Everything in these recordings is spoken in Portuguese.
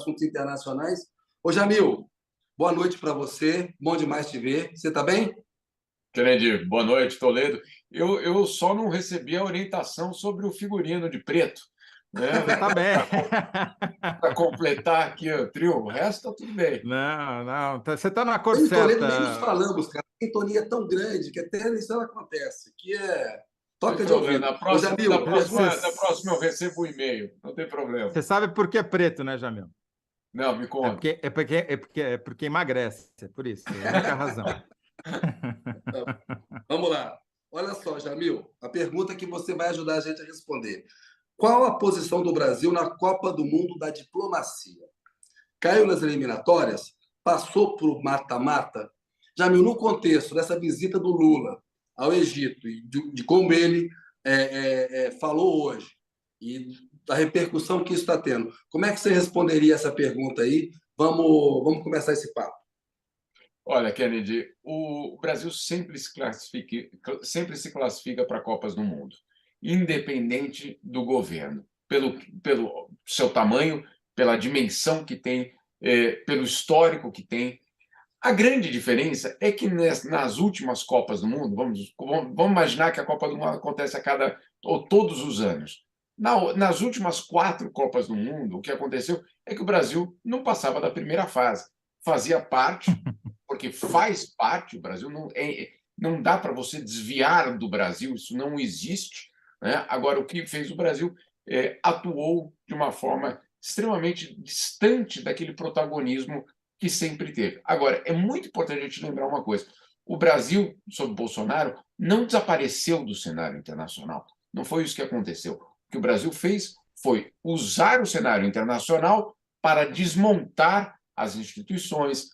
assuntos internacionais. Ô, Jamil, boa noite para você. Bom demais te ver. Você está bem? Kennedy, boa noite, Toledo. Eu só não recebi a orientação sobre o figurino de preto, né? Você tá bem. Para completar aqui o trio, o resto está tudo bem. Não, não, você está na cor Eu e Toledo nem nos certa. falamos, cara. A sintonia é tão grande que até isso acontece, que é Não tem toca de problema. ouvido. Na Ô, próxima, na Jamil, próxima, na próxima eu recebo o e-mail, não tem problema. Você sabe por que é preto, né, Jamil? Não, me conta. É porque emagrece, é por isso, é a única razão. Vamos lá. Olha só, Jamil, a pergunta que você vai ajudar a gente a responder. Qual a posição do Brasil na Copa do Mundo da diplomacia? Caiu nas eliminatórias? Passou para o mata-mata? Jamil, no contexto dessa visita do Lula ao Egito e de como ele falou hoje e da repercussão que isso está tendo, como é que você responderia essa pergunta aí? Vamos começar esse papo. Olha, Kennedy, o Brasil sempre se classifica para Copas do Mundo, independente do governo, pelo seu tamanho, pela dimensão que tem, pelo histórico que tem. A grande diferença é que nas últimas Copas do Mundo, vamos imaginar que a Copa do Mundo acontece ou todos os anos. Nas últimas 4 Copas do Mundo, o que aconteceu é que o Brasil não passava da primeira fase. Fazia parte, porque faz parte, o Brasil não dá para você desviar do Brasil, isso não existe, né? Agora, o que fez o Brasil atuou de uma forma extremamente distante daquele protagonismo que sempre teve. Agora, é muito importante a gente lembrar uma coisa: o Brasil, sob Bolsonaro, não desapareceu do cenário internacional. Não foi isso que aconteceu. O que o Brasil fez foi usar o cenário internacional para desmontar as instituições,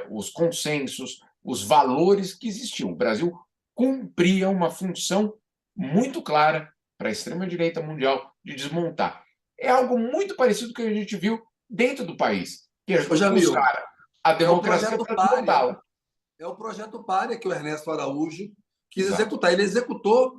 os consensos, os valores que existiam. O Brasil cumpria uma função muito clara para a extrema-direita mundial de desmontar. É algo muito parecido com o que a gente viu dentro do país, que é Ô, Jamil, usar a é o democracia projeto para Pária. desmontá-la. É o projeto Pária que o Ernesto Araújo quis Exato. executar. Ele executou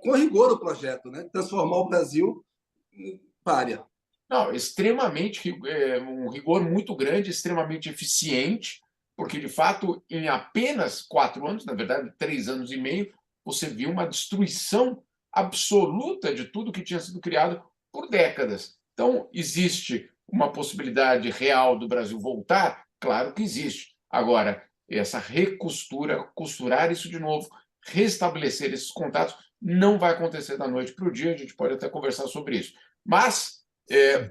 com rigor o projeto, né? Transformar o Brasil em pária. Não, extremamente, um rigor muito grande, extremamente eficiente, porque, de fato, em apenas 4 anos, na verdade, 3 anos e meio, você viu uma destruição absoluta de tudo que tinha sido criado por décadas. Então, existe uma possibilidade real do Brasil voltar? Claro que existe. Agora, essa recostura, costurar isso de novo, restabelecer esses contatos, não vai acontecer da noite para o dia, a gente pode até conversar sobre isso. Mas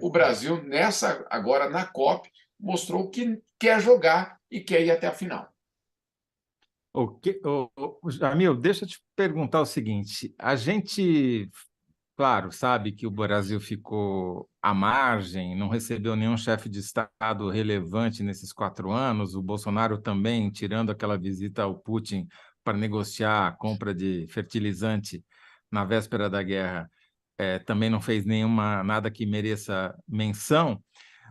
o Brasil, agora na COP, mostrou que quer jogar e quer ir até a final. Jamil, deixa eu te perguntar o seguinte: a gente, claro, sabe que o Brasil ficou à margem, não recebeu nenhum chefe de Estado relevante nesses 4 anos, o Bolsonaro também, tirando aquela visita ao Putin para negociar a compra de fertilizante na véspera da guerra, também não fez nada que mereça menção.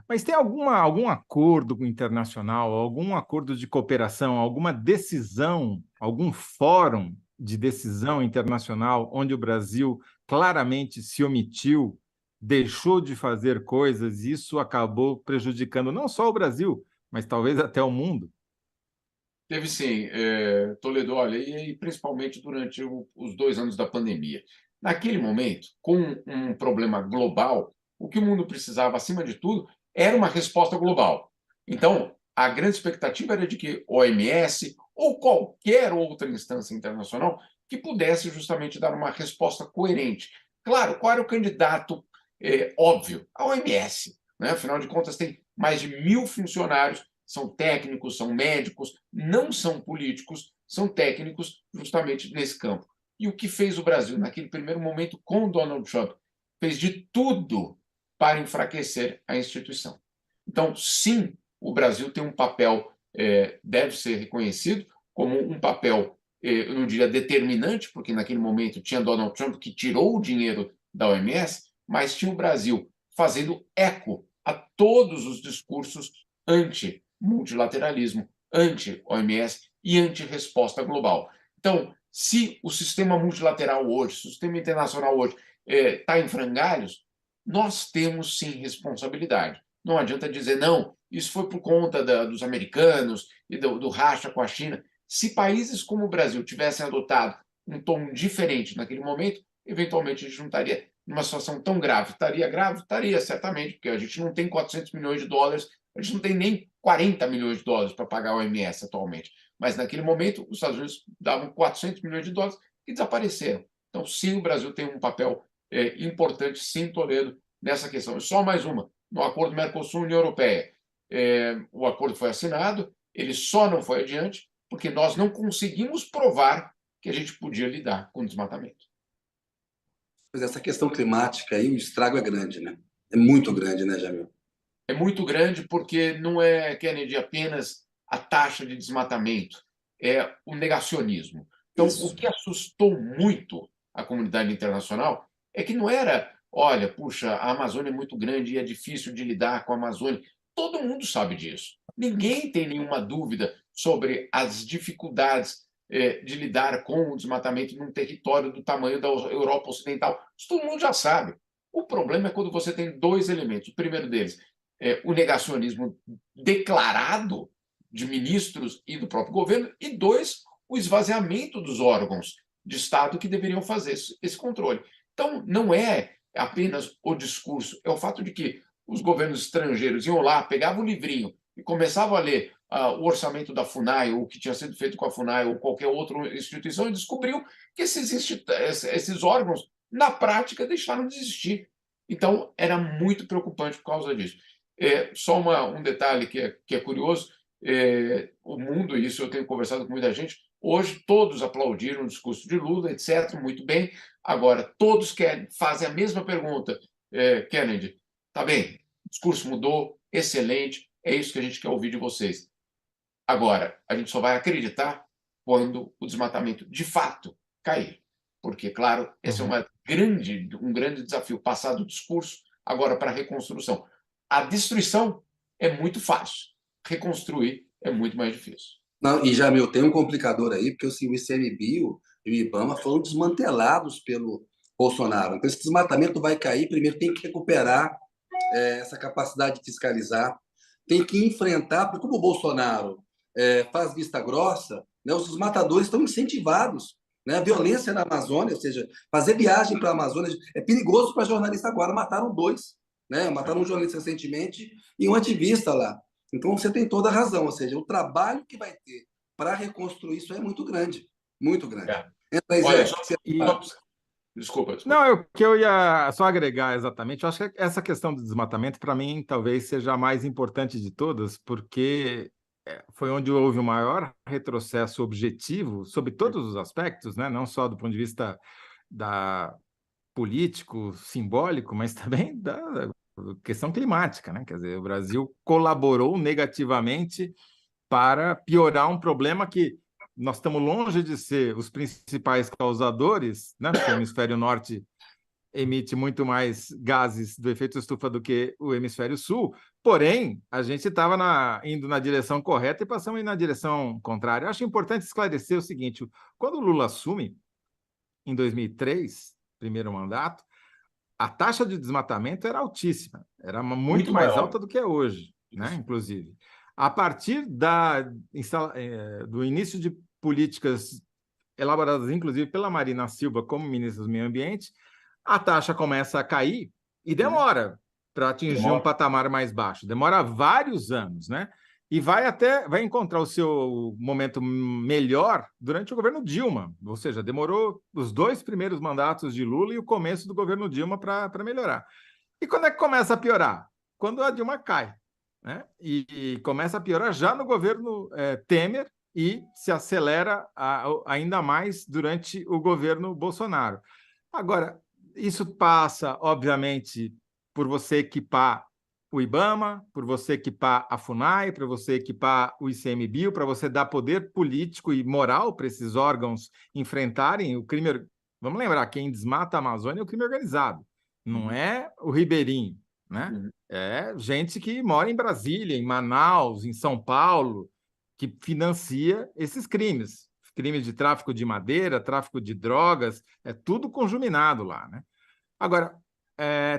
Mas tem algum acordo internacional, algum acordo de cooperação, alguma decisão, algum fórum de decisão internacional onde o Brasil claramente se omitiu, deixou de fazer coisas e isso acabou prejudicando não só o Brasil, mas talvez até o mundo? Teve sim, Toledo, olha, e principalmente durante os 2 anos da pandemia. Naquele momento, com um problema global, o que o mundo precisava, acima de tudo, era uma resposta global. Então, a grande expectativa era de que o OMS ou qualquer outra instância internacional que pudesse justamente dar uma resposta coerente. Claro, qual era o candidato óbvio? A OMS, né? Afinal de contas, tem mais de 1.000 funcionários, são técnicos, são médicos, não são políticos, são técnicos justamente nesse campo. E o que fez o Brasil naquele primeiro momento com Donald Trump? Fez de tudo para enfraquecer a instituição. Então, sim, o Brasil tem um papel, deve ser reconhecido como um papel, eu não diria determinante, porque naquele momento tinha Donald Trump que tirou o dinheiro da OMS, mas tinha o Brasil fazendo eco a todos os discursos anti-multilateralismo, anti-OMS e anti-resposta global. Então, se o sistema multilateral hoje, se o sistema internacional hoje está em frangalhos, nós temos sim responsabilidade. Não adianta dizer, não, isso foi por conta dos americanos e do racha com a China. Se países como o Brasil tivessem adotado um tom diferente naquele momento, eventualmente a gente não estaria numa situação tão grave. Estaria grave? Estaria, certamente, porque a gente não tem 400 milhões de dólares, a gente não tem nem 40 milhões de dólares para pagar o OMS atualmente. Mas, naquele momento, os Estados Unidos davam 400 milhões de dólares e desapareceram. Então, sim, o Brasil tem um papel importante, sim, Toledo, nessa questão. E só mais uma. No acordo Mercosul-União Europeia, o acordo foi assinado, ele só não foi adiante porque nós não conseguimos provar que a gente podia lidar com o desmatamento. Mas essa questão climática aí, o estrago é grande, né? É muito grande, né, Jamil? É muito grande porque não é, Kennedy, apenas a taxa de desmatamento, é o negacionismo. Então, o Isso. que assustou muito a comunidade internacional é que não era, olha, puxa, a Amazônia é muito grande e é difícil de lidar com a Amazônia. Todo mundo sabe disso. Ninguém tem nenhuma dúvida sobre as dificuldades de lidar com o desmatamento num território do tamanho da Europa Ocidental. Isso todo mundo já sabe. O problema é quando você tem dois elementos. O primeiro deles o negacionismo declarado de ministros e do próprio governo, e dois, o esvaziamento dos órgãos de Estado que deveriam fazer esse controle. Então, não é apenas o discurso, é o fato de que os governos estrangeiros iam lá, pegavam o livrinho e começavam a ler o orçamento da FUNAI, ou o que tinha sido feito com a FUNAI, ou qualquer outra instituição, e descobriu que esses órgãos, na prática, deixaram de existir. Então, era muito preocupante por causa disso. Só um detalhe que é curioso, o mundo, e isso eu tenho conversado com muita gente, hoje todos aplaudiram o discurso de Lula, etc., muito bem. Agora, todos fazem a mesma pergunta, Kennedy, tá bem, o discurso mudou, excelente, é isso que a gente quer ouvir de vocês. Agora, a gente só vai acreditar quando o desmatamento, de fato, cair. Porque, claro, esse é um grande desafio, passar do discurso agora para a reconstrução. A destruição é muito fácil, reconstruir é muito mais difícil. Não, e Jamil, tem um complicador aí, porque assim, o ICMBio e o IBAMA foram desmantelados pelo Bolsonaro. Então, esse desmatamento vai cair. Primeiro, tem que recuperar essa capacidade de fiscalizar, tem que enfrentar, porque como o Bolsonaro faz vista grossa, né, os matadores estão incentivados, né, a violência na Amazônia, ou seja, fazer viagem para a Amazônia é perigoso para jornalista agora. Mataram dois, né, mataram um jornalista recentemente e um ativista lá. Então você tem toda a razão, ou seja, o trabalho que vai ter para reconstruir isso é muito grande, muito grande. Entra aí, Olha, Zé. desculpa. Não, que eu ia só agregar exatamente. Eu acho que essa questão do desmatamento, para mim, talvez seja a mais importante de todas, porque foi onde houve o maior retrocesso objetivo sobre todos os aspectos, né? Não só do ponto de vista da político, simbólico, mas também da questão climática, né? Quer dizer, o Brasil colaborou negativamente para piorar um problema que nós estamos longe de ser os principais causadores, né? Porque o hemisfério norte emite muito mais gases do efeito estufa do que o hemisfério sul, porém, a gente estava indo na direção correta e passamos a ir na direção contrária. Eu acho importante esclarecer o seguinte, quando o Lula assume, em 2003, primeiro mandato, a taxa de desmatamento era altíssima, era muito mais alta do que é hoje, né? Inclusive. A partir do início de políticas elaboradas, inclusive, pela Marina Silva como ministra do Meio Ambiente, a taxa começa a cair e demora para atingir um patamar mais baixo. Demora vários anos, né? E vai encontrar o seu momento melhor durante o governo Dilma, ou seja, demorou os 2 primeiros mandatos de Lula e o começo do governo Dilma para melhorar. E quando é que começa a piorar? Quando a Dilma cai, né? E começa a piorar já no governo Temer e se acelera ainda mais durante o governo Bolsonaro. Agora, isso passa, obviamente, por você equipar o IBAMA, por você equipar a FUNAI, para você equipar o ICMBio, para você dar poder político e moral para esses órgãos enfrentarem o crime. Vamos lembrar, quem desmata a Amazônia é o crime organizado, não é o ribeirinho, né? É gente que mora em Brasília, em Manaus, em São Paulo, que financia esses crimes. Crimes de tráfico de madeira, tráfico de drogas, é tudo conjuminado lá, né? Agora,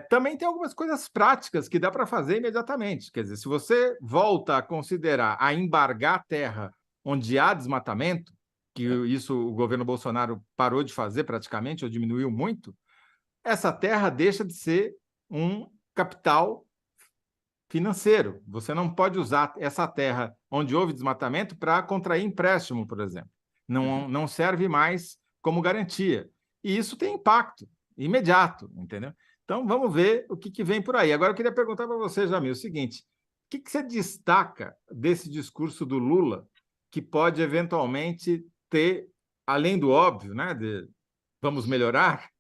também tem algumas coisas práticas que dá para fazer imediatamente. Quer dizer, se você volta a considerar a embargar terra onde há desmatamento, que isso o governo Bolsonaro parou de fazer praticamente, ou diminuiu muito, essa terra deixa de ser um capital financeiro. Você não pode usar essa terra onde houve desmatamento para contrair empréstimo, por exemplo. Não serve mais como garantia. E isso tem impacto imediato, entendeu? Então, vamos ver o que vem por aí. Agora, eu queria perguntar para você, Jamil, o seguinte: o que você destaca desse discurso do Lula que pode eventualmente ter, além do óbvio, né, de vamos melhorar,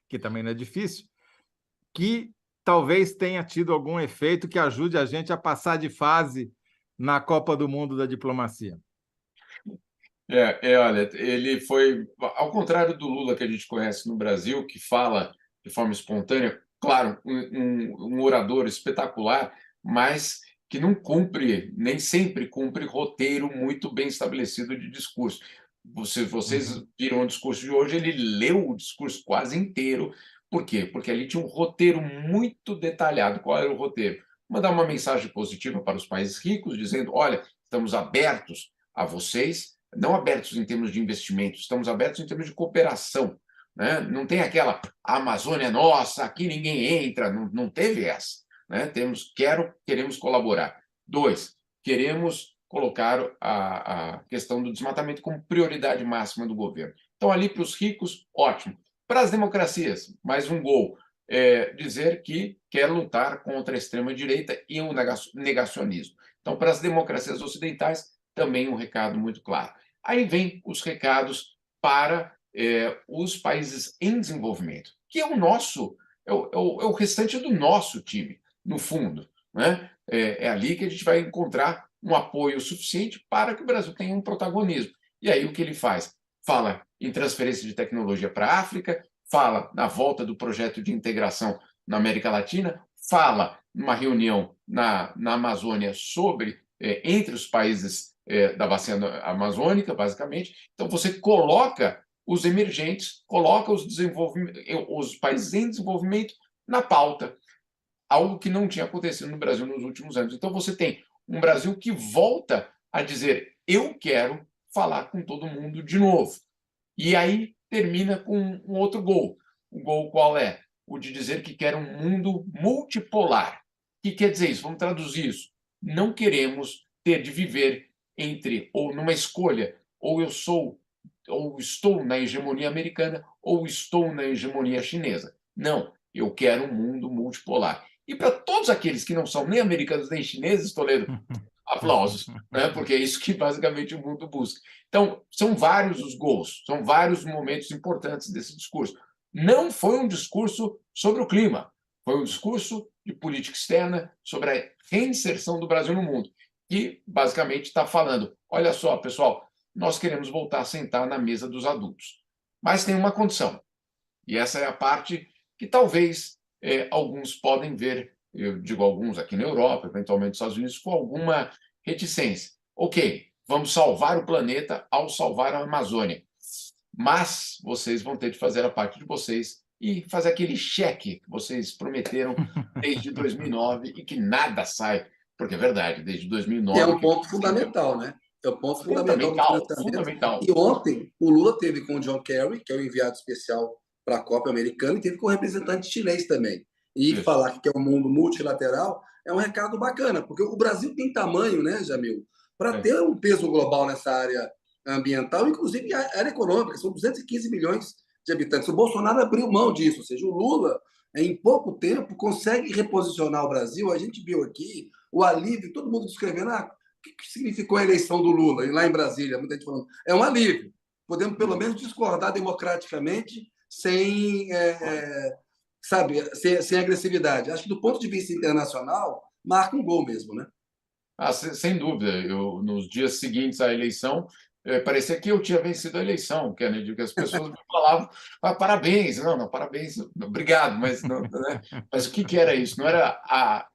que também não é difícil, que talvez tenha tido algum efeito que ajude a gente a passar de fase na Copa do Mundo da diplomacia? Olha, ele foi, ao contrário do Lula que a gente conhece no Brasil, que fala de forma espontânea, claro, um orador espetacular, mas que não cumpre, nem sempre cumpre roteiro muito bem estabelecido de discurso. Vocês viram o discurso de hoje, ele leu o discurso quase inteiro. Por quê? Porque ali tinha um roteiro muito detalhado. Qual era o roteiro? Mandar uma mensagem positiva para os países ricos, dizendo: olha, estamos abertos a vocês, não abertos em termos de investimento, estamos abertos em termos de cooperação. Né? Não tem aquela a Amazônia é nossa, aqui ninguém entra, não teve essa. Né? Queremos colaborar. 2, queremos colocar a questão do desmatamento como prioridade máxima do governo. Então, ali para os ricos, ótimo. Para as democracias, mais um gol. Dizer que quer lutar contra a extrema-direita e o negacionismo. Então, para as democracias ocidentais, também um recado muito claro. Aí vem os recados para os países em desenvolvimento, que é o nosso, é o restante do nosso time, no fundo. Né? É ali que a gente vai encontrar um apoio suficiente para que o Brasil tenha um protagonismo. E aí o que ele faz? Fala em transferência de tecnologia para a África, fala na volta do projeto de integração na América Latina, fala numa reunião na Amazônia sobre entre os países da bacia amazônica, basicamente. Então, você coloca os emergentes, coloca os países em desenvolvimento na pauta, algo que não tinha acontecido no Brasil nos últimos anos. Então, você tem um Brasil que volta a dizer: eu quero falar com todo mundo de novo. E aí termina com um outro gol. O gol qual é? O de dizer que quer um mundo multipolar. O que quer dizer isso? Vamos traduzir isso. Não queremos ter de viver ou numa escolha, ou estou na hegemonia americana, ou estou na hegemonia chinesa. Não, eu quero um mundo multipolar. E para todos aqueles que não são nem americanos nem chineses, Toledo, aplausos, né? Porque é isso que basicamente o mundo busca. Então, são vários os gols, são vários momentos importantes desse discurso. Não foi um discurso sobre o clima, foi um discurso de política externa, sobre a reinserção do Brasil no mundo, que basicamente está falando: olha só, pessoal, nós queremos voltar a sentar na mesa dos adultos, mas tem uma condição, e essa é a parte que talvez alguns podem ver, eu digo alguns aqui na Europa, eventualmente nos Estados Unidos, com alguma reticência. Ok, vamos salvar o planeta ao salvar a Amazônia, mas vocês vão ter de fazer a parte de vocês e fazer aquele cheque que vocês prometeram desde 2009 e que nada sai, porque é verdade, desde 2009... E é um ponto fundamental, né? É um ponto fundamental do financiamento. Fundamental. E ontem, o Lula teve com o John Kerry, que é o enviado especial para a Copa Americana, e teve com o representante chinês também. E isso. Falar que é um mundo multilateral é um recado bacana, porque o Brasil tem tamanho, né, Jamil, para ter um peso global nessa área ambiental, inclusive a área econômica. São 215 milhões de habitantes. O Bolsonaro abriu mão disso, ou seja, o Lula, em pouco tempo, consegue reposicionar o Brasil. A gente viu aqui o alívio, todo mundo descrevendo o que significou a eleição do Lula, e lá em Brasília, muita gente falando, é um alívio. Podemos, pelo menos, discordar democraticamente sem, sem agressividade. Acho que, do ponto de vista internacional, marca um gol mesmo, né? Sem dúvida. Nos dias seguintes à eleição, parecia que eu tinha vencido a eleição, Kennedy, que as pessoas me falavam: parabéns, não, parabéns, obrigado, mas, não, né? Mas o que era isso? Não era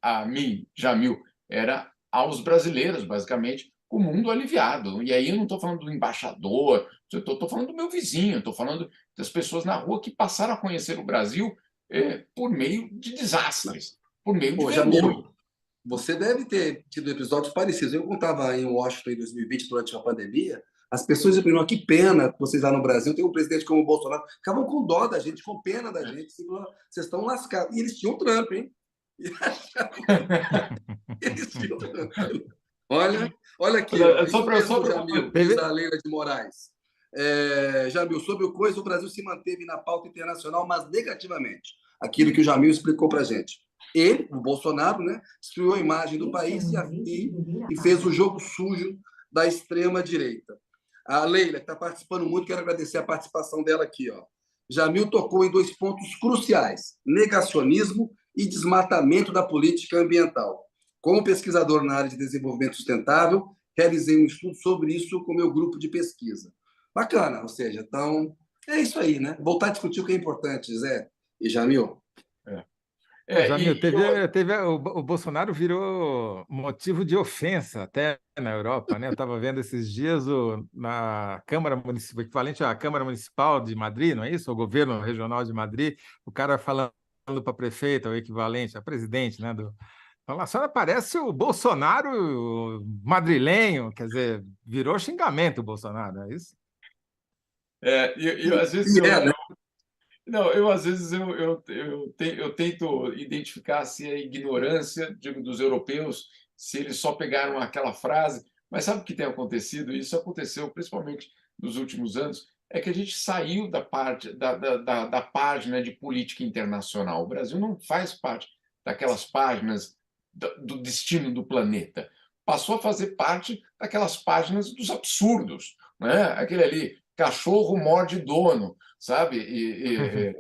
a mim, Jamil, era aos brasileiros, basicamente, o mundo aliviado. E aí eu não estou falando do embaixador, estou falando do meu vizinho, estou falando das pessoas na rua que passaram a conhecer o Brasil por meio de desastres, por meio de Pô, vergonha. Jamil, você deve ter tido episódios parecidos. Eu contava em Washington em 2020, durante a pandemia, as pessoas diziam, que pena que vocês lá no Brasil têm um presidente como o Bolsonaro. Ficavam com dó da gente, com pena da gente. Assim, vocês estão lascados. E eles tinham Trump, hein? E eles tinham Trump. Olha aqui, ó. Isso mesmo, Jamil, diz a Leila de Moraes. Jamil, sobre o coisa, o Brasil se manteve na pauta internacional, mas negativamente. Aquilo que o Jamil explicou para a gente. Ele, o Bolsonaro, né, destruiu a imagem do país e fez o jogo sujo da extrema-direita. A Leila, que está participando muito, quero agradecer a participação dela aqui. Ó. Jamil tocou em 2 pontos cruciais: negacionismo e desmatamento da política ambiental. Como pesquisador na área de desenvolvimento sustentável, realizei um estudo sobre isso com meu grupo de pesquisa. Bacana, ou seja, então, é isso aí, né? Voltar a discutir o que é importante, Zé e Jamil. Jamil, o Bolsonaro virou motivo de ofensa até na Europa, né? Eu estava vendo esses dias na Câmara Municipal, equivalente à Câmara Municipal de Madrid, não é isso? O governo regional de Madrid, o cara falando para a prefeita, o equivalente a presidente, né? Então, a senhora parece o Bolsonaro madrilenho, quer dizer, virou xingamento o Bolsonaro, é isso? Às vezes às vezes eu tento identificar se é ignorância, digo, dos europeus, se eles só pegaram aquela frase. Mas sabe o que tem acontecido? Isso aconteceu principalmente nos últimos anos, é que a gente saiu da página de política internacional. O Brasil não faz parte daquelas páginas do destino do planeta. Passou a fazer parte daquelas páginas dos absurdos, né? Aquele ali, cachorro morde dono, sabe?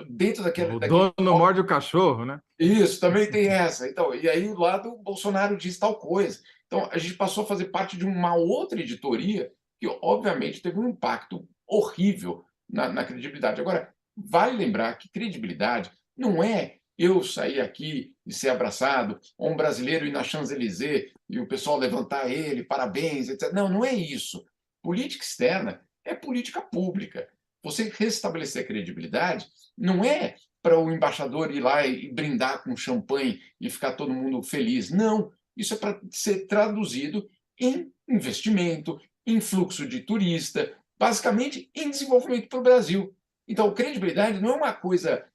Dentro daquele... O dono morde o cachorro, né? Isso, também tem essa. Então, e aí, lá do Bolsonaro diz tal coisa. Então, a gente passou a fazer parte de uma outra editoria que, obviamente, teve um impacto horrível na credibilidade. Agora, vale lembrar que credibilidade não é eu sair aqui e ser abraçado, ou um brasileiro ir na Champs-Élysées e o pessoal levantar ele, parabéns, etc. Não, não é isso. Política externa é política pública. Você restabelecer a credibilidade não é para o embaixador ir lá e brindar com champanhe e ficar todo mundo feliz. Não, isso é para ser traduzido em investimento, em fluxo de turista, basicamente em desenvolvimento para o Brasil. Então, credibilidade não é uma coisa,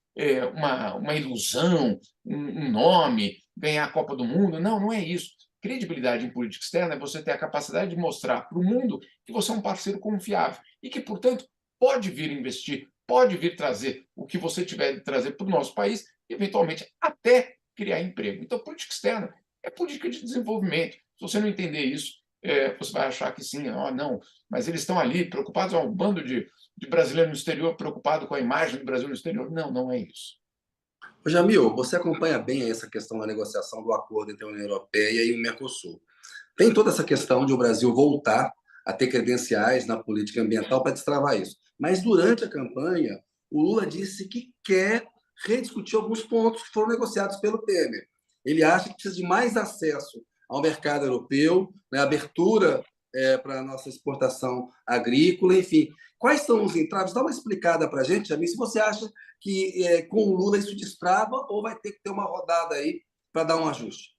uma ilusão, um nome, ganhar a Copa do Mundo. Não, não é isso. Credibilidade em política externa é você ter a capacidade de mostrar para o mundo que você é um parceiro confiável e que, portanto, pode vir investir, pode vir trazer o que você tiver de trazer para o nosso país, eventualmente até criar emprego. Então, política externa é política de desenvolvimento. Se você não entender isso, você vai achar que sim, não, mas eles estão ali preocupados, um bando de brasileiros no exterior preocupado com a imagem do Brasil no exterior. Não, não é isso. Jamil, você acompanha bem essa questão da negociação do acordo entre a União Europeia e o Mercosul. Tem toda essa questão de o Brasil voltar a ter credenciais na política ambiental para destravar isso. Mas, durante a campanha, o Lula disse que quer rediscutir alguns pontos que foram negociados pelo Temer. Ele acha que precisa de mais acesso ao mercado europeu, né, abertura para a nossa exportação agrícola, enfim. Quais são os entraves? Dá uma explicada para a gente, Jamil, se você acha que com o Lula isso destrava ou vai ter que ter uma rodada aí para dar um ajuste.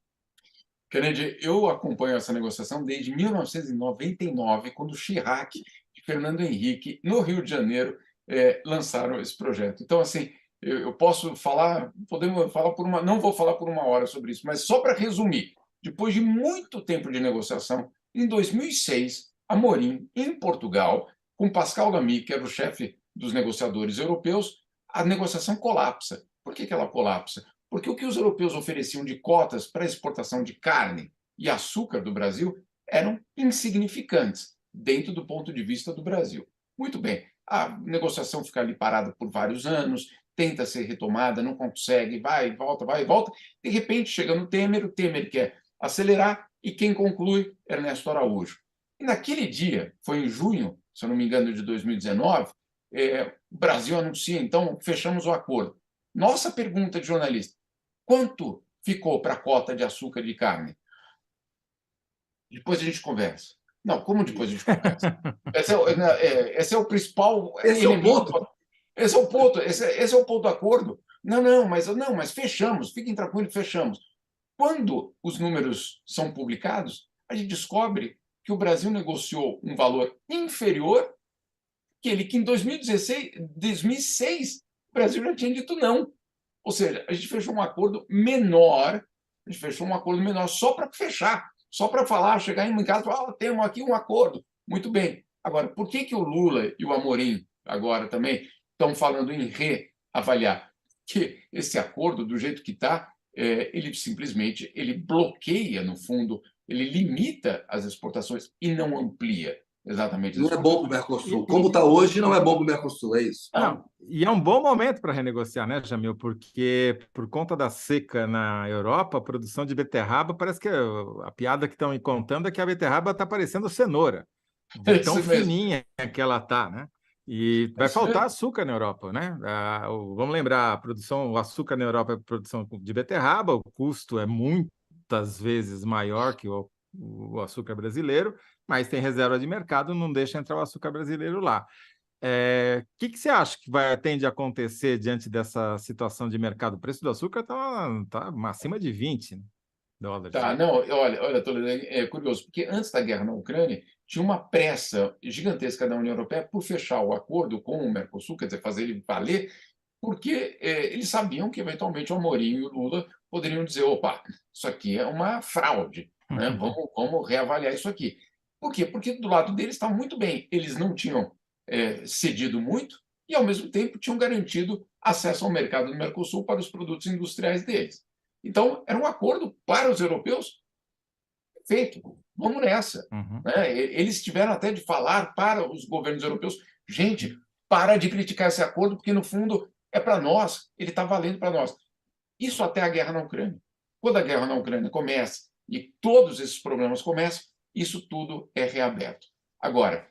Kennedy, eu acompanho essa negociação desde 1999, quando Chirac e Fernando Henrique, no Rio de Janeiro, lançaram esse projeto. Então, assim, eu posso falar, podemos falar não vou falar por 1 hora sobre isso, mas só para resumir, depois de muito tempo de negociação, em 2006, Amorim, em Portugal, com Pascal Lamy, que era o chefe dos negociadores europeus, a negociação colapsa. Por que ela colapsa? Porque o que os europeus ofereciam de cotas para exportação de carne e açúcar do Brasil eram insignificantes, dentro do ponto de vista do Brasil. Muito bem, a negociação fica ali parada por vários anos, tenta ser retomada, não consegue, vai e volta, vai e volta. De repente, chega no Temer, o Temer quer acelerar e quem conclui? Ernesto Araújo. E naquele dia, foi em junho, se eu não me engano, de 2019, o Brasil anuncia, então, fechamos o acordo. Nossa pergunta de jornalista: quanto ficou para a cota de açúcar de carne? Depois a gente conversa. Não, como depois a gente conversa? Esse é o principal elemento. Esse é o ponto do acordo. Não, mas fechamos, fiquem tranquilos, fechamos. Quando os números são publicados, a gente descobre que o Brasil negociou um valor inferior que em 2006, o Brasil já tinha dito não. Ou seja, a gente fechou um acordo menor, só para fechar, só para falar, chegar em casa e falar, temos aqui um acordo. Muito bem. Agora, por que o Lula e o Amorim agora também estão falando em reavaliar? Que esse acordo, do jeito que está, ele simplesmente bloqueia, no fundo, ele limita as exportações e não amplia exatamente as Não é bom para o Mercosul. Como está hoje, não é bom para o Mercosul, é isso? Não, e é um bom momento para renegociar, né, Jamil? Porque por conta da seca na Europa, a produção de beterraba, parece que a piada que estão me contando é que a beterraba está parecendo cenoura, É de tão isso mesmo. fininha que ela está, né? E vai faltar açúcar na Europa, né? Vamos lembrar, o açúcar na Europa é produção de beterraba, o custo é muitas vezes maior que o açúcar brasileiro, mas tem reserva de mercado, não deixa entrar o açúcar brasileiro lá. Que você acha que tende a acontecer diante dessa situação de mercado? O preço do açúcar está acima de 20 dólares. Tá, não, olha, Toledo, é curioso, porque antes da guerra na Ucrânia, tinha uma pressa gigantesca da União Europeia por fechar o acordo com o Mercosul, quer dizer, fazer ele valer, porque eles sabiam que, eventualmente, o Amorim e o Lula poderiam dizer, opa, isso aqui é uma fraude, né? Vamos reavaliar isso aqui. Por quê? Porque do lado deles estava muito bem, eles não tinham cedido muito e, ao mesmo tempo, tinham garantido acesso ao mercado do Mercosul para os produtos industriais deles. Então, era um acordo para os europeus feito. Vamos nessa. Né? Eles tiveram até de falar para os governos europeus, gente, para de criticar esse acordo, porque, no fundo, é para nós, ele está valendo para nós. Isso até a guerra na Ucrânia. Quando a guerra na Ucrânia começa e todos esses problemas começam, isso tudo é reaberto. Agora,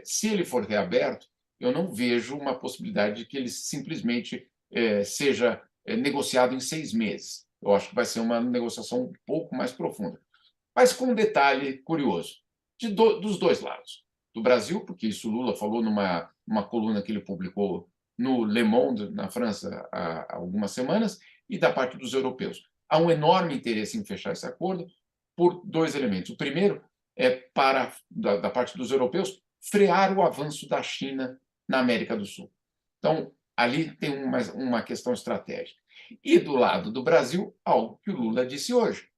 se ele for reaberto, eu não vejo uma possibilidade de que ele simplesmente seja negociado em 6 meses. Eu acho que vai ser uma negociação um pouco mais profunda. Mas com um detalhe curioso, dos dois lados. Do Brasil, porque isso Lula falou numa coluna que ele publicou no Le Monde, na França, há algumas semanas, e da parte dos europeus. Há um enorme interesse em fechar esse acordo por 2 elementos. O primeiro é da parte dos europeus, frear o avanço da China na América do Sul. Então, ali tem uma questão estratégica. E do lado do Brasil, algo que o Lula disse hoje,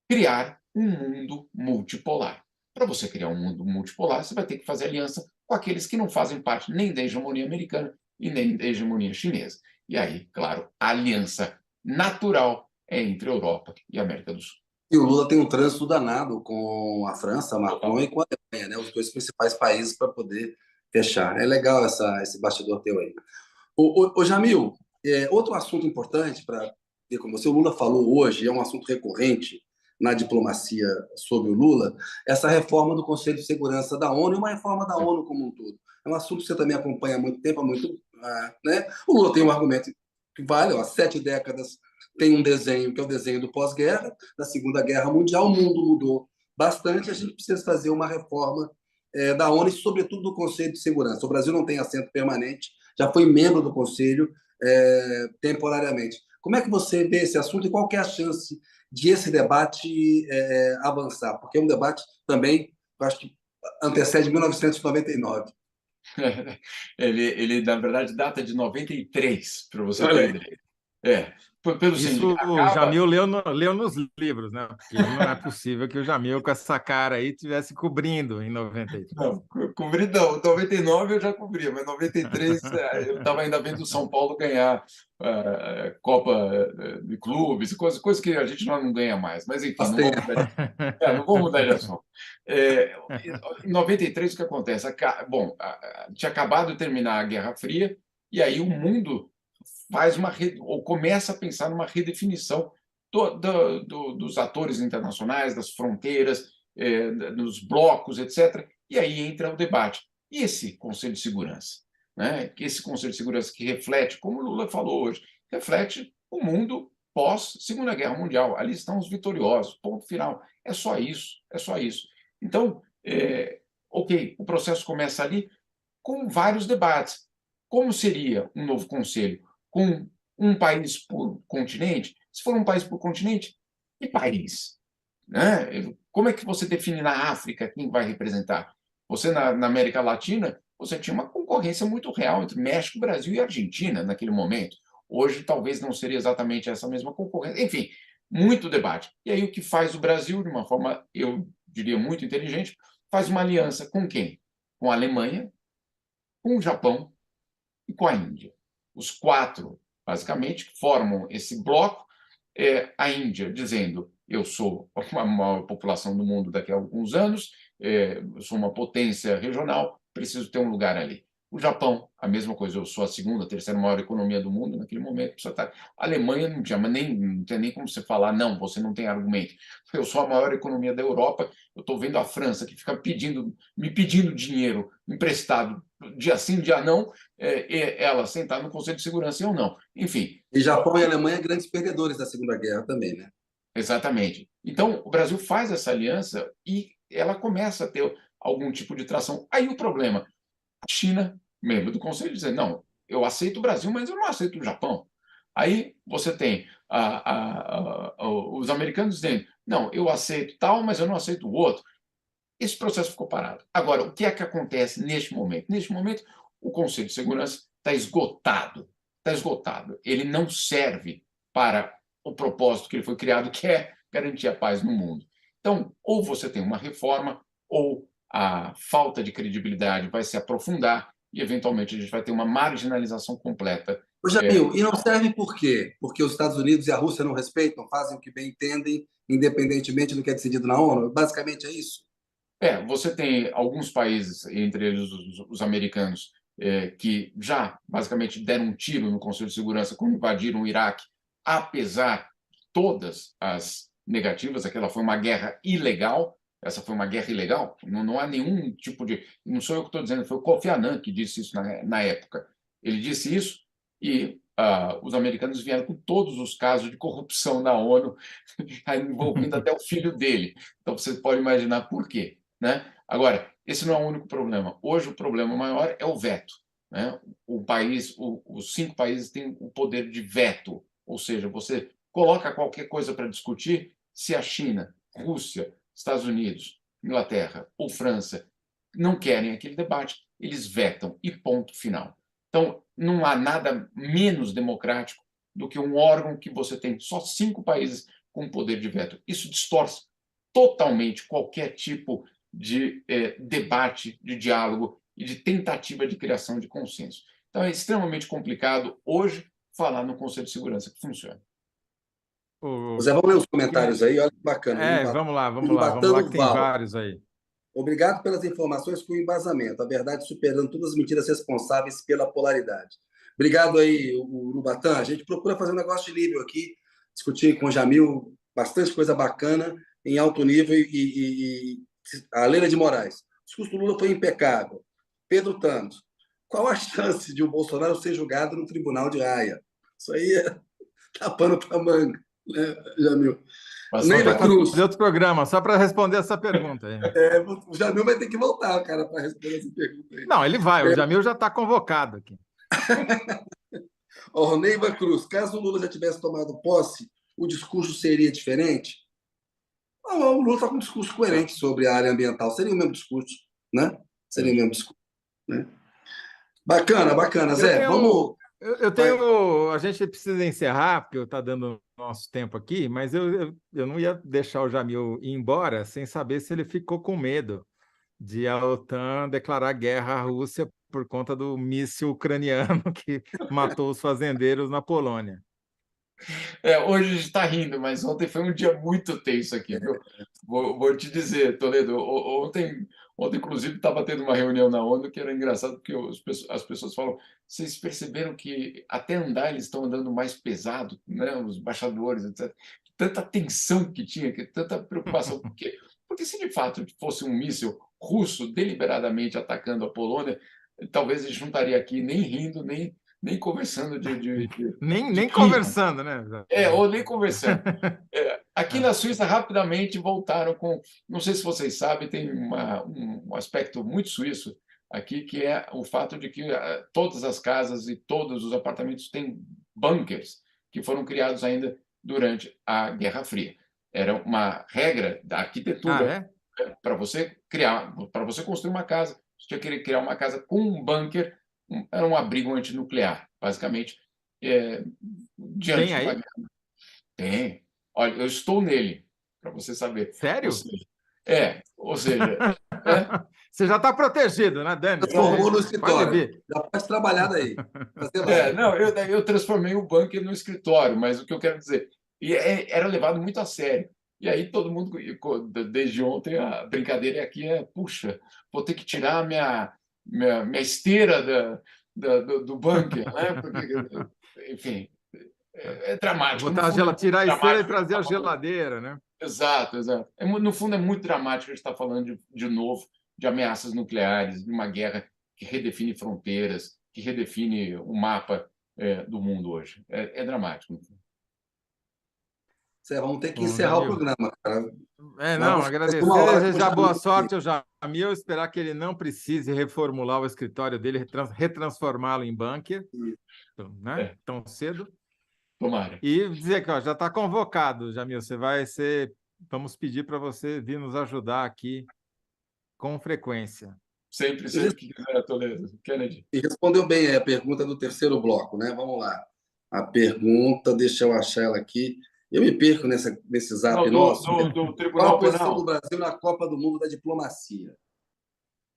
criar um mundo multipolar. Para você criar um mundo multipolar, você vai ter que fazer aliança com aqueles que não fazem parte nem da hegemonia americana e nem da hegemonia chinesa. E aí, claro, a aliança natural é entre a Europa e a América do Sul. E o Lula tem um trânsito danado com a França, Macron e com a Alemanha, né? Os 2 principais países para poder fechar. É legal esse bastidor teu aí. O Jamil, outro assunto importante para ver com você, o Lula falou hoje, é um assunto recorrente na diplomacia sobre o Lula, essa reforma do Conselho de Segurança da ONU e uma reforma da ONU como um todo. É um assunto que você também acompanha há muito tempo, né? O Lula tem um argumento que vale, há 7 décadas tem um desenho que é o desenho do pós-guerra, da Segunda Guerra Mundial, o mundo mudou bastante, a gente precisa fazer uma reforma da ONU e, sobretudo, do Conselho de Segurança. O Brasil não tem assento permanente, já foi membro do Conselho temporariamente. Como é que você vê esse assunto e qual que é a chance de esse debate avançar? Porque é um debate também, eu acho que antecede 1999. Ele, na verdade, data de 93, para você ter ideia. Pelo Isso o Jamil leu nos livros, né? Porque não é possível que o Jamil, com essa cara aí, estivesse cobrindo em 93. Não, cobri não. 99 eu já cobria, mas 93 eu estava ainda vendo o São Paulo ganhar Copa de Clubes, coisas que a gente não ganha mais. Mas, enfim, não vou mudar de assunto. Em 93, o que acontece? Bom, tinha acabado de terminar a Guerra Fria, e aí o mundo começa a pensar numa redefinição dos atores internacionais, das fronteiras, dos blocos, etc. E aí entra o debate. E esse Conselho de Segurança? Né? Esse Conselho de Segurança que reflete, como o Lula falou hoje, reflete o mundo pós-Segunda Guerra Mundial. Ali estão os vitoriosos, ponto final. É só isso, é só isso. Então, ok, o processo começa ali com vários debates. Como seria um novo conselho? Com um país por continente, se for um país por continente, que país? Né? Como é que você define na África quem vai representar? Você, na América Latina, você tinha uma concorrência muito real entre México, Brasil e Argentina naquele momento. Hoje, talvez não seria exatamente essa mesma concorrência. Enfim, muito debate. E aí, o que faz o Brasil, de uma forma, eu diria, muito inteligente, faz uma aliança com quem? Com a Alemanha, com o Japão e com a Índia. Os quatro, basicamente, formam esse bloco. A Índia dizendo: eu sou a maior população do mundo daqui a alguns anos, eu sou uma potência regional, preciso ter um lugar ali. O Japão, a mesma coisa, eu sou a segunda, terceira maior economia do mundo naquele momento. A Alemanha não tinha nem como você falar, não, você não tem argumento. Eu sou a maior economia da Europa, eu estou vendo a França, que fica me pedindo dinheiro emprestado, dia sim, dia não, ela sentar no Conselho de Segurança e eu não. Enfim. E Japão e Alemanha grandes perdedores da Segunda Guerra também, né? Exatamente. Então, o Brasil faz essa aliança e ela começa a ter algum tipo de tração. Aí o problema, a China, membro do Conselho, dizer: não, eu aceito o Brasil, mas eu não aceito o Japão. Aí você tem os americanos dizendo: não, eu aceito tal, mas eu não aceito o outro. Esse processo ficou parado. Agora, o que é que acontece neste momento? Neste momento, o Conselho de Segurança está esgotado. Está esgotado. Ele não serve para o propósito que ele foi criado, que é garantir a paz no mundo. Então, ou você tem uma reforma, ou a falta de credibilidade vai se aprofundar e, eventualmente, a gente vai ter uma marginalização completa. Ô, Jamil, e não serve por quê? Porque os Estados Unidos e a Rússia não respeitam, fazem o que bem entendem, independentemente do que é decidido na ONU? Basicamente é isso? Você tem alguns países, entre eles os americanos, que já basicamente deram um tiro no Conselho de Segurança quando invadiram o Iraque, apesar de todas as negativas. Aquela foi uma guerra ilegal. Essa foi uma guerra ilegal. Não há nenhum tipo de. Não sou eu que estou dizendo, foi o Kofi Annan que disse isso na época. Ele disse isso e os americanos vieram com todos os casos de corrupção na ONU, envolvendo até o filho dele. Então você pode imaginar por quê. Né? Agora, esse não é o único problema. Hoje, o problema maior é o veto. Né? Os 5 países têm o poder de veto, ou seja, você coloca qualquer coisa para discutir. Se a China, Rússia, Estados Unidos, Inglaterra ou França não querem aquele debate, eles vetam e ponto final. Então, não há nada menos democrático do que um órgão que você tem só 5 países com poder de veto. Isso distorce totalmente qualquer tipo de debate, de diálogo e de tentativa de criação de consenso. Então, é extremamente complicado hoje falar no Conselho de Segurança que funciona. Zé, vamos ler os comentários aí, olha que bacana. Vamos lá, que tem vários aí. Obrigado pelas informações com embasamento. A verdade superando todas as mentiras responsáveis pela polaridade. Obrigado aí, Urubatã. A gente procura fazer um negócio de nível aqui, discutir com o Jamil bastante coisa bacana, em alto nível, e a Leila de Moraes. O discurso do Lula foi impecável. Pedro Thanos. Qual a chance de o Bolsonaro ser julgado no Tribunal de Haia? Isso aí é tapando para manga, né, Jamil? Neiva Cruz. Fazer outro programa, só para responder essa pergunta. Aí. O Jamil vai ter que voltar, cara, para responder essa pergunta aí. Não, ele vai. O Jamil já está convocado aqui. Neiva Cruz. Caso o Lula já tivesse tomado posse, o discurso seria diferente? Não, o Lula está com um discurso coerente sobre a área ambiental. Seria o mesmo discurso, né? Seria o mesmo discurso. Né? Bacana, Zé. Vamos. Eu tenho. A gente precisa encerrar, porque está dando nosso tempo aqui, mas eu não ia deixar o Jamil ir embora sem saber se ele ficou com medo de a OTAN declarar guerra à Rússia por conta do míssil ucraniano que matou os fazendeiros na Polônia. Hoje a gente está rindo, mas ontem foi um dia muito tenso aqui. Viu? Vou te dizer, Toledo, ontem inclusive, estava tendo uma reunião na ONU que era engraçado, porque as pessoas falam: vocês perceberam que até andar eles estão andando mais pesado, né? Os embaixadores, etc. Tanta tensão que tinha, tanta preocupação. Por quê? Porque se de fato fosse um míssil russo deliberadamente atacando a Polônia, talvez a gente não estaria aqui nem rindo, nem conversando nem conversando, né? Ou nem conversando. Aqui na Suíça, rapidamente voltaram com... Não sei se vocês sabem, tem um aspecto muito suíço aqui, que é o fato de que todas as casas e todos os apartamentos têm bunkers, que foram criados ainda durante a Guerra Fria. Era uma regra da arquitetura. Para você construir uma casa, você tinha que criar uma casa com um bunker, era um abrigo antinuclear, basicamente, diante Tem de uma aí? guerra. Tem. Olha, eu estou nele, para você saber. Sério? Ou seja, Você já está protegido, né, Dani? Transformou no Pode escritório. vir. Já pode trabalhar daí. Fazer live. não, eu transformei o bunker no escritório, mas o que eu quero dizer, era levado muito a sério. E aí todo mundo, desde ontem, a brincadeira aqui puxa, vou ter que tirar a minha esteira do bunker, né? Porque, enfim, é dramático. Tirar a esteira e Dramático. trazer a geladeira, né? Exato, exato. No fundo, é muito dramático a gente estar falando de novo de ameaças nucleares, de uma guerra que redefine fronteiras, que redefine o mapa do mundo hoje. É dramático. Zé, vamos ter que Bom, encerrar o Jamil. programa, cara. Agradecer, uma hora com o desejar Jamil boa sorte ao Jamil, esperar que ele não precise reformular o escritório dele, retransformá-lo em bunker, né? Tão cedo. Tomara. E dizer que já está convocado, Jamil, vamos pedir para você vir nos ajudar aqui com frequência. Sempre que quiser, Toledo. Kennedy. E respondeu bem a pergunta do terceiro bloco, né? Vamos lá. A pergunta, deixa eu achar ela aqui. Eu me perco nesse zap nosso. Do Tribunal Qual a posição Penal do Brasil na Copa do Mundo da diplomacia?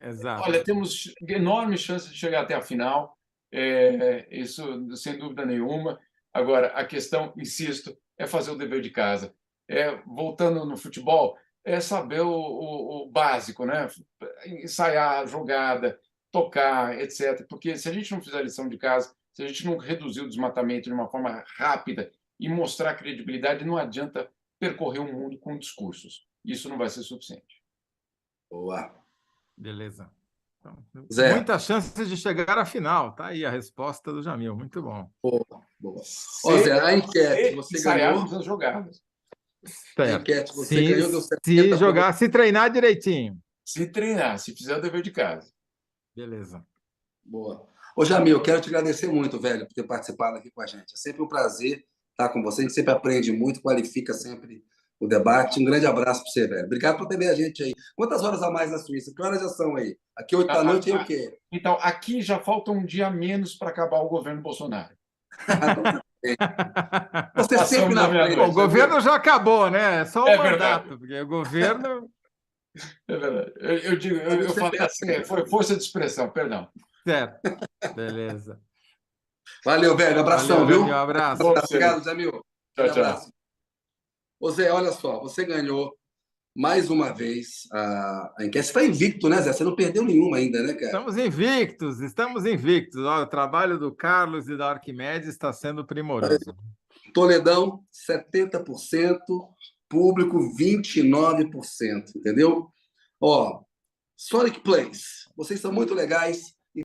Exato. Olha, temos enorme chance de chegar até a final, isso sem dúvida nenhuma. Agora, a questão, insisto, é fazer o dever de casa. Voltando no futebol, é saber o básico, né? Ensaiar a jogada, tocar, etc. Porque se a gente não fizer a lição de casa, se a gente não reduzir o desmatamento de uma forma rápida e mostrar credibilidade, não adianta percorrer o mundo com discursos. Isso não vai ser suficiente. Boa. Beleza. Então, Zé. Muitas chances de chegar à final. Tá aí a resposta do Jamil. Muito bom. Boa. Zé, a enquete, você ganhou. As jogadas. A enquete, você ganhou, deu 70%. Se treinar direitinho. Se treinar, se fizer o dever de casa. Beleza. Boa. Jamil, quero te agradecer muito, velho, por ter participado aqui com a gente. É sempre um prazer estar com você. A gente sempre aprende muito, qualifica sempre o debate. Um grande abraço para você, velho. Obrigado por ter vindo a gente aí. Quantas horas a mais na Suíça? Que horas já são aí? Aqui 8 da noite é o quê? Então, aqui já falta um dia a menos para acabar o governo Bolsonaro. Você sempre na frente. O governo já acabou, né? É só o mandato, porque o governo... É verdade. Eu falei assim, foi força de expressão, perdão. Certo. Beleza. Valeu, velho. Abração, viu? Um abraço. Obrigado, Jamil. Tchau, tchau. Zé, olha só, você ganhou mais uma vez a enquete. Você está invicto, né, Zé? Você não perdeu nenhuma ainda, né, cara? Estamos invictos. Olha, o trabalho do Carlos e da Arquimedes está sendo primoroso. Toledão, 70%, público, 29%, entendeu? Sonic Plays, vocês são muito legais.